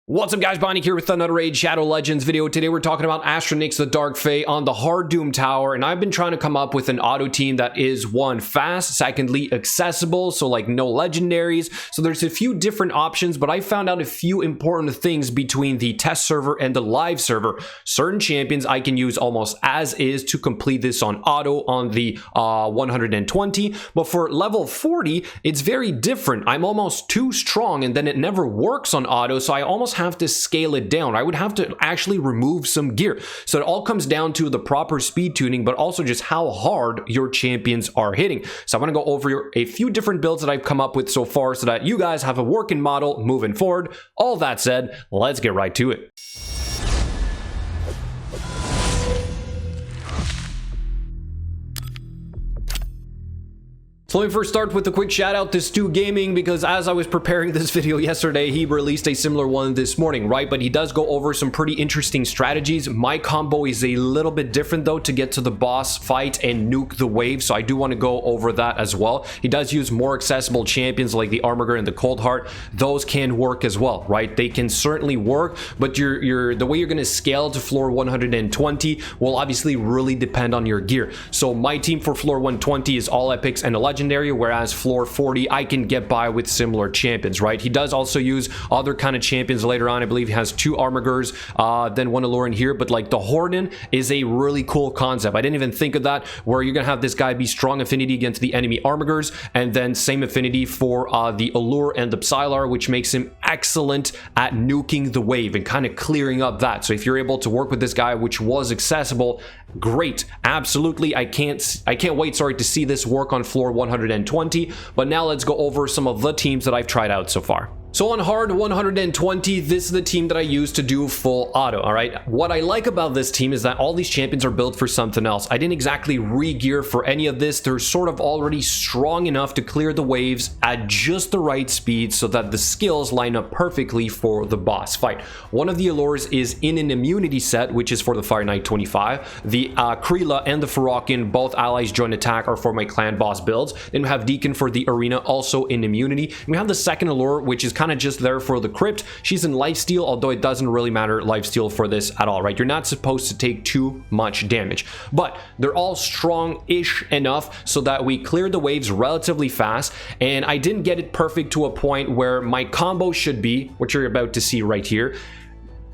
What's up guys, Bonnie here with another Raid Shadow Legends video. Today we're talking about Astranyx the Dark Fae on the Hard Doom Tower, and I've been trying to come up with an auto team that is one, fast, secondly, accessible, so like no legendaries. So there's a few different options, but I found out a few important things between the test server and the live server. Certain champions I can use almost as is to complete this on auto on the 120, but for level 40, it's very different. I'm almost too strong and then it never works on auto, so I almost have to scale it down. I would have to actually remove some gear. So it all comes down to the proper speed tuning, but also just how hard your champions are hitting. So I'm going to go over a few different builds that I've come up with so far so that you guys have a working model moving forward. All that said, let's get right to it. So let me first start with a quick shout out to Stu Gaming, because as I was preparing this video yesterday, he released a similar one this morning, right? But he does go over some pretty interesting strategies. My combo is a little bit different though to get to the boss fight and nuke the wave, so I do want to go over that as well. He does use more accessible champions like the Armiger and the Cold Heart. Those can work as well, right? They can certainly work, but the way you're going to scale to floor 120 will obviously really depend on your gear. So my team for floor 120 is all epics and a legendary, whereas floor 40 I can get by with similar champions, right? He does also use other kind of champions later on. I believe he has two Armigers, then one Allure in here, but like the Horden is a really cool concept. I didn't even think of that, where you're gonna have this guy be strong affinity against the enemy Armigers, and then same affinity for the Allure and the Psylar, which makes him excellent at nuking the wave and kind of clearing up that. So if you're able to work with this guy, which was accessible, great. Absolutely, I can't wait, sorry, to see this work on floor 120. But now let's go over some of the teams that I've tried out so far. So on hard 120, this is the team that I use to do full auto, all right? What I like about this team is that all these champions are built for something else. I didn't exactly re-gear for any of this. They're sort of already strong enough to clear the waves at just the right speed so that the skills line up perfectly for the boss fight. One of the Allures is in an immunity set, which is for the Fire Knight 25. The Krila and the Ferokin, both allies join attack, are for my clan boss builds. Then we have Deacon for the arena, also in immunity. And we have the second Allure, which is kind of just there for the crypt. She's in lifesteal, although it doesn't really matter lifesteal for this at all, right? You're not supposed to take too much damage, but they're all strong-ish enough so that we clear the waves relatively fast. And I didn't get it perfect to a point where my combo should be what you're about to see right here: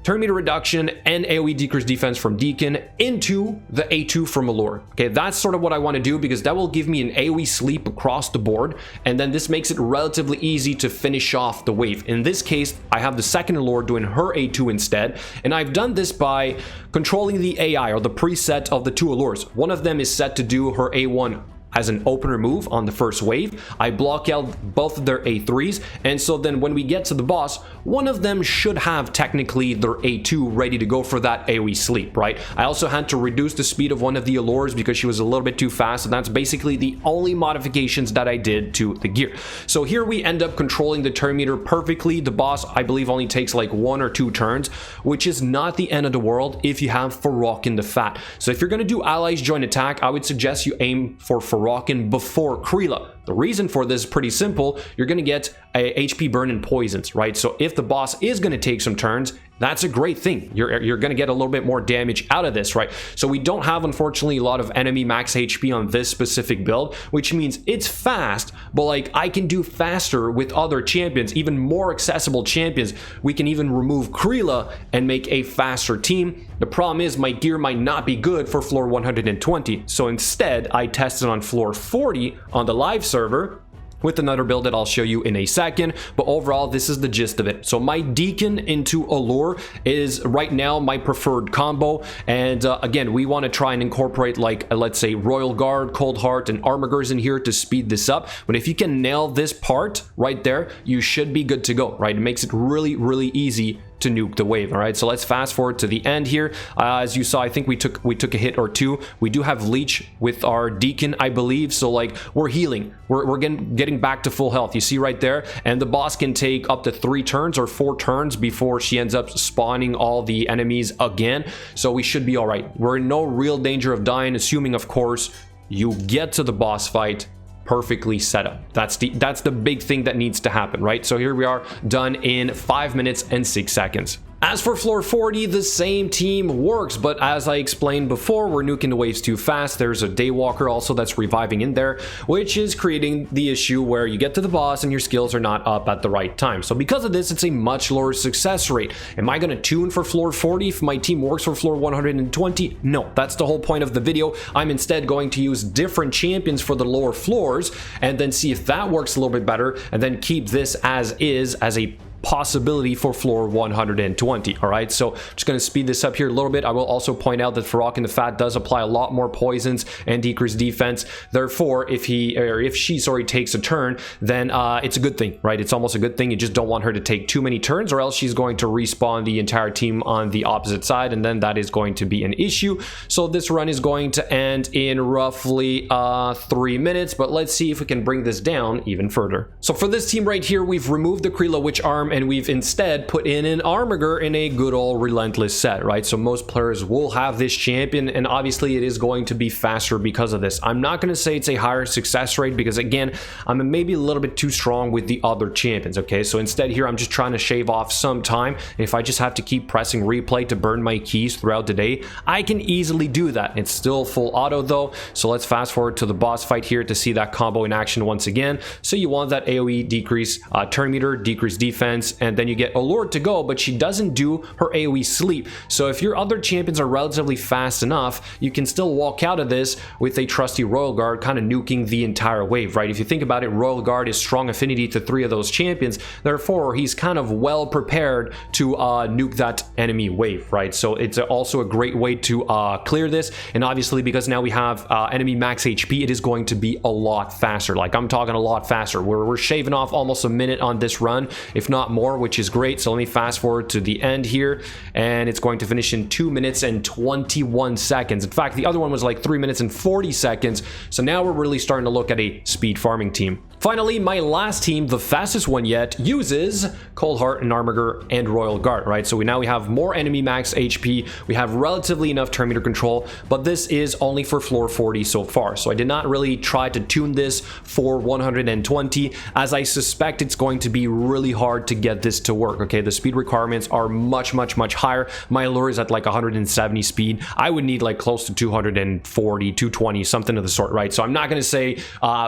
turn meter reduction and AoE decrease defense from Deacon into the A2 from Allure. Okay, that's sort of what I want to do, because that will give me an AoE sleep across the board, and then this makes it relatively easy to finish off the wave. In this case, I have the second Allure doing her A2 instead, and I've done this by controlling the AI, or the preset of the two Allures. One of them is set to do her A1 as an opener move on the first wave. I block out both of their A3s, and so then when we get to the boss, one of them should have technically their A2 ready to go for that AoE sleep, right? I also had to reduce the speed of one of the Allures because she was a little bit too fast, and that's basically the only modifications that I did to the gear. So here we end up controlling the turn meter perfectly. The boss, I believe, only takes like 1 or 2 turns, which is not the end of the world if you have Ferokin the Fat. So if you're gonna do allies join attack, I would suggest you aim for Ferokin before Krila. The reason for this is pretty simple. You're going to get a HP burn and poisons, right? So if the boss is going to take some turns, that's a great thing. You're going to get a little bit more damage out of this, right? So we don't have, unfortunately, a lot of enemy max HP on this specific build, which means it's fast, but like I can do faster with other champions, even more accessible champions. We can even remove Krila and make a faster team. The problem is my gear might not be good for floor 120. So instead, I tested on floor 40 on the live server with another build that I'll show you in a second, but overall this is the gist of it. So my Deacon into Allure is right now my preferred combo, and again, we want to try and incorporate like let's say Royal Guard, Cold Heart, and Armigers in here to speed this up. But if you can nail this part right there, you should be good to go, right? It makes it really easy to nuke the wave. All right, so let's fast forward to the end here. As you saw, I think we took a hit or two. We do have leech with our Deacon, I believe, so like we're healing, we're getting back to full health. You see right there, and the boss can take up to 3 turns or 4 turns before she ends up spawning all the enemies again, so we should be all right. We're in no real danger of dying, assuming of course you get to the boss fight perfectly set up. That's the big thing that needs to happen, right? So here we are, done in 5 minutes and 6 seconds. As for floor 40, the same team works, but as I explained before, we're nuking the waves too fast. There's a Daywalker also that's reviving in there, which is creating the issue where you get to the boss and your skills are not up at the right time. So because of this, it's a much lower success rate. Am I going to tune for floor 40 if my team works for floor 120? No, that's the whole point of the video. I'm instead going to use different champions for the lower floors and then see if that works a little bit better, and then keep this as is as a possibility for floor 120. All right, so just going to speed this up here a little bit. I will also point out that Farok in the Fat does apply a lot more poisons and decrease defense. Therefore, if she takes a turn, then it's a good thing, right? It's almost a good thing. You just don't want her to take too many turns, or else she's going to respawn the entire team on the opposite side, and then that is going to be an issue. So this run is going to end in roughly 3 minutes, but let's see if we can bring this down even further. So for this team right here, we've removed the Krila Witch Arm, and we've instead put in an Armiger in a good old Relentless set, right? So most players will have this champion, and obviously it is going to be faster because of this. I'm not going to say it's a higher success rate because, again, I'm maybe a little bit too strong with the other champions, okay? So instead here, I'm just trying to shave off some time. If I just have to keep pressing replay to burn my keys throughout the day, I can easily do that. It's still full auto though, so let's fast forward to the boss fight here to see that combo in action once again. So you want that AoE decrease, turn meter, decrease defense, and then you get Allured to go, but she doesn't do her AoE sleep. So if your other champions are relatively fast enough, you can still walk out of this with a trusty Royal Guard kind of nuking the entire wave, right? If you think about it, Royal Guard is strong affinity to 3 of those champions, therefore he's kind of well prepared to nuke that enemy wave, right? So it's also a great way to clear this, and obviously because now we have enemy max HP, it is going to be a lot faster. Like, I'm talking a lot faster. We're shaving off almost a minute on this run, if not more, which is great. So let me fast forward to the end here, and it's going to finish in 2 minutes and 21 seconds. In fact, the other one was like 3 minutes and 40 seconds. So now we're really starting to look at a speed farming team. Finally, my last team, the fastest one yet, uses Cold Heart and Armiger and Royal Guard, right? So we have more enemy max HP, we have relatively enough turn meter control, but this is only for floor 40 so far. So I did not really try to tune this for 120, as I suspect it's going to be really hard to get this to work, okay? The speed requirements are much higher. My Allure is at like 170 speed. I would need like close to 240, 220, something of the sort, right? So I'm not going to say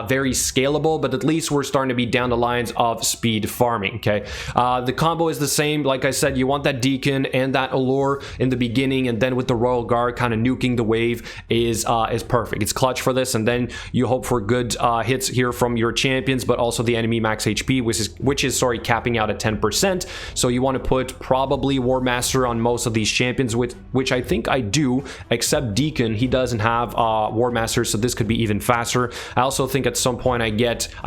very scalable, but at least we're starting to be down the lines of speed farming, okay? The combo is the same. Like I said, you want that Deacon and that Allure in the beginning, and then with the Royal Guard kind of nuking the wave is perfect. It's clutch for this, and then you hope for good hits here from your champions, but also the enemy max HP, which is capping out at 10%. So you want to put probably War Master on most of these champions, which I think I do, except Deacon. He doesn't have War Master, so this could be even faster. I also think at some point I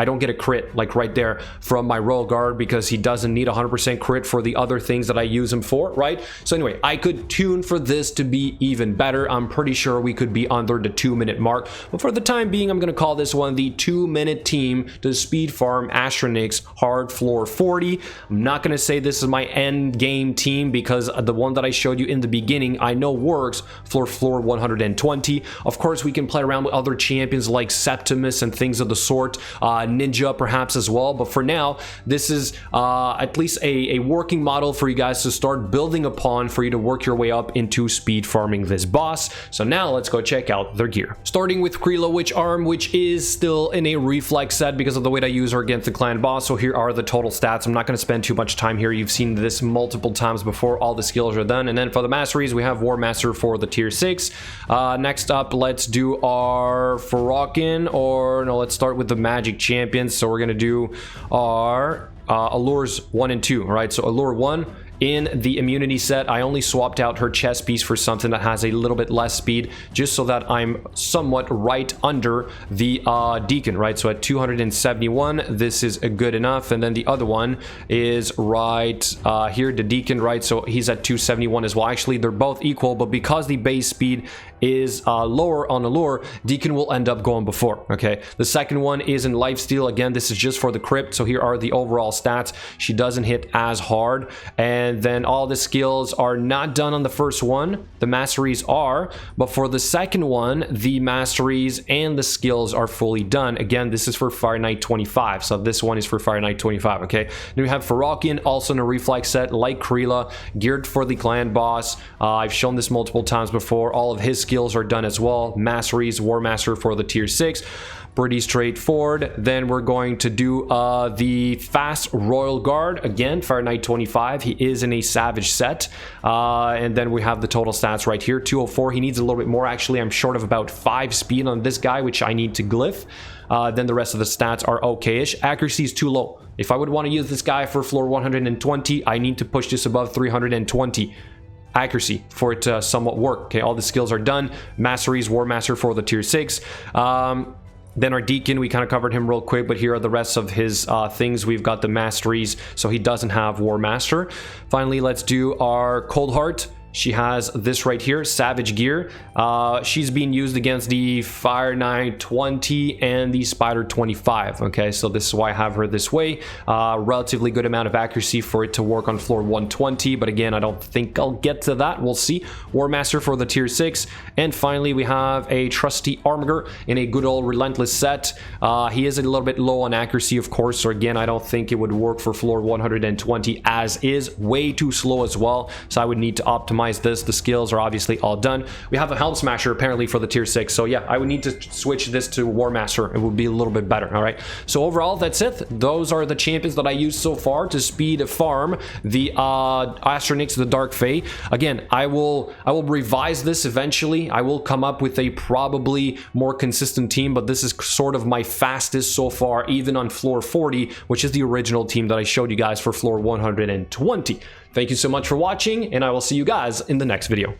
don't get a crit like right there from my Royal Guard, because he doesn't need 100% crit for the other things that I use him for, right? So anyway, I could tune for this to be even better. I'm pretty sure we could be under the 2-minute mark, but for the time being, I'm going to call this one the 2-minute team to speed farm Astranyx hard floor 40. I'm not going to say this is my end game team, because the one that I showed you in the beginning I know works for floor 120. Of course, we can play around with other champions like Septimus and things of the sort, Ninja perhaps as well, but for now this is at least a working model for you guys to start building upon, for you to work your way up into speed farming this boss. So now let's go check out their gear, starting with Krila Witch Arm, which is still in a reflex set because of the way I use her against the clan boss. So here are the total stats. I'm not going to spend too much time here. You've seen this multiple times before. All the skills are done. And then for the masteries, we have War Master for the tier 6. Next up, let's do our Farokin, or no, let's start with the magic champions. So we're going to do our Allures 1 and 2, right? So Allure 1, in the immunity set, I only swapped out her chest piece for something that has a little bit less speed, just so that I'm somewhat right under the Deacon, right? So at 271, this is good enough. And then the other one is right here, the Deacon, right? So he's at 271 as well. Actually, they're both equal, but because the base speed is lower on Allure, Deacon will end up going before, okay? The second one is in lifesteal. Again, this is just for the crypt. So here are the overall stats. She doesn't hit as hard, and and then all the skills are not done on the first one. The masteries are, but for the second one, the masteries and the skills are fully done. Again, this is for Fire Knight 25, so this one is for Fire Knight 25. Okay, then we have Farokian, also in a reflex set like Krila, geared for the clan boss. I've shown this multiple times before. All of his skills are done as well. Masteries, War Master for the tier 6. Pretty straightforward. Then we're going to do the fast Royal Guard, again Fire Knight 25. He is in a Savage set, and then we have the total stats right here, 204. He needs a little bit more. Actually, I'm short of about 5 speed on this guy, which I need to glyph. Then the rest of the stats are okay-ish. Accuracy is too low. If I would want to use this guy for floor 120, I need to push this above 320 accuracy for it to somewhat work. Okay, all the skills are done. Masteries, War Master for the tier 6. Then our Deacon, we kind of covered him real quick, but here are the rest of his things. We've got the Masteries, so he doesn't have War Master. Finally, let's do our Cold Heart. She has this right here, Savage Gear. She's being used against the Fire Knight 20 and the Spider 25. Okay, so this is why I have her this way. Relatively good amount of accuracy for it to work on floor 120, but again, I don't think I'll get to that. We'll see. War Master for the tier 6. And finally, we have a Trusty Armiger in a good old Relentless set. He is a little bit low on accuracy, of course, so again, I don't think it would work for floor 120 as is. Way too slow as well, so I would need to optimize this. The skills are obviously all done. We have a Helm Smasher apparently for the tier 6, so yeah, I would need to switch this to War Master. It would be a little bit better. All right, so overall, that's it. Those are the champions that I used so far to speed farm the Astranyx, the Dark Fae. Again, I will revise this eventually. I will come up with a probably more consistent team, but this is sort of my fastest so far, even on floor 40, which is the original team that I showed you guys for floor 120. Thank you so much for watching, and I will see you guys in the next video.